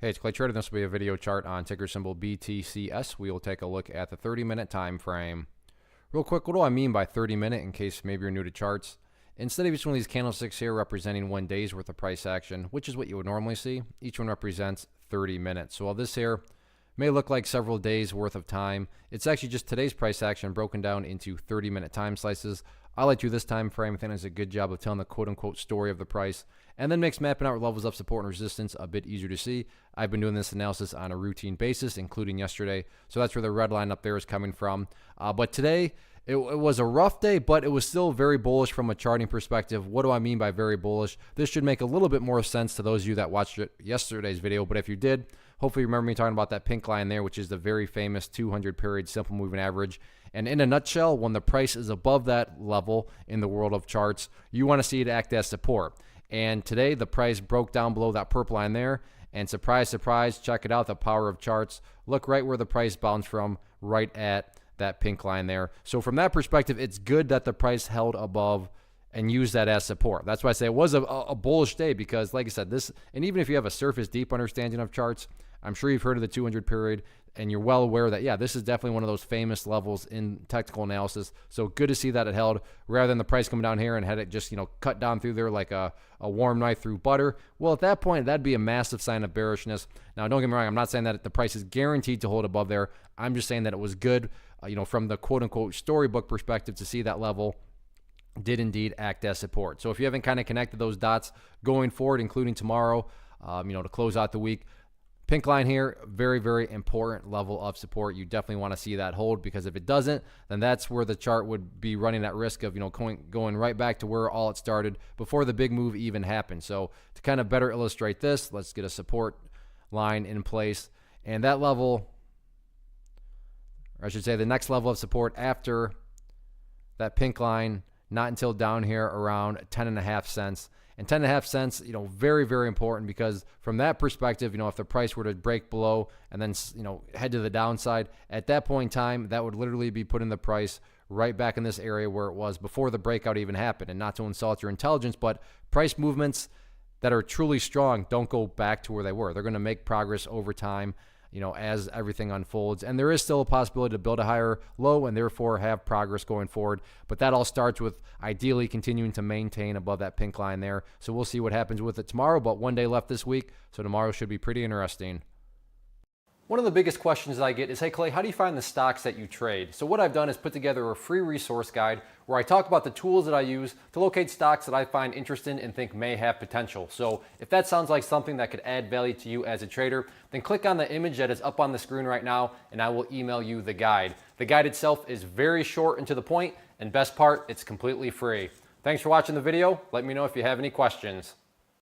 Hey, it's Clay Trader. This will be a video chart on ticker symbol BTCS. We will take a look at the 30-minute time frame. Real quick, what do I mean by 30-minute in case maybe you're new to charts? Instead of each one of these candlesticks here representing 1 day's worth of price action, which is what you would normally see, each one represents 30 minutes. So while this here may look like several days worth of time, it's actually just today's price action broken down into 30-minute time slices. I like to do this time frame. I think it's a good job of telling the quote-unquote story of the price, and then makes mapping out levels of support and resistance a bit easier to see. I've been doing this analysis on a routine basis, including yesterday, so that's where the red line up there is coming from. But today, it was a rough day, but it was still very bullish from a charting perspective. What do I mean by very bullish? This should make a little bit more sense to those of you that watched yesterday's video, but if you did, hopefully you remember me talking about that pink line there, which is the very famous 200 period simple moving average. And in a nutshell, when the price is above that level in the world of charts, you want to see it act as support. And today, the price broke down below that purple line there. And surprise, surprise, check it out, the power of charts. Look right where the price bounced from, right at that pink line there. So from that perspective, it's good that the price held above and use that as support. That's why I say it was a bullish day because, like I said, this, and even if you have a surface deep understanding of charts, I'm sure you've heard of the 200 period and you're well aware that, yeah, this is definitely one of those famous levels in technical analysis. So good to see that it held rather than the price coming down here and had it just, cut down through there like a warm knife through butter. Well, at that point, that'd be a massive sign of bearishness. Now, don't get me wrong. I'm not saying that the price is guaranteed to hold above there. I'm just saying that it was good, from the quote unquote storybook perspective to see that level did indeed act as support. So if you haven't kind of connected those dots going forward, including tomorrow, to close out the week, pink line here, very, very important level of support. You definitely want to see that hold because if it doesn't, then that's where the chart would be running at risk of, going right back to where all it started before the big move even happened. So to kind of better illustrate this, let's get a support line in place. And that level, or I should say the next level of support after that pink line, not until down here around 10.5 cents. And 10.5 cents, very, very important because from that perspective, if the price were to break below and then, head to the downside, at that point in time, that would literally be putting the price right back in this area where it was before the breakout even happened. And not to insult your intelligence, but price movements that are truly strong don't go back to where they were. They're going to make progress over time, as everything unfolds. And there is still a possibility to build a higher low and therefore have progress going forward. But that all starts with ideally continuing to maintain above that pink line there. So we'll see what happens with it tomorrow, but 1 day left this week. So tomorrow should be pretty interesting. One of the biggest questions that I get is, hey Clay, how do you find the stocks that you trade? So what I've done is put together a free resource guide where I talk about the tools that I use to locate stocks that I find interesting and think may have potential. So if that sounds like something that could add value to you as a trader, then click on the image that is up on the screen right now and I will email you the guide. The guide itself is very short and to the point, and best part, it's completely free. Thanks for watching the video. Let me know if you have any questions.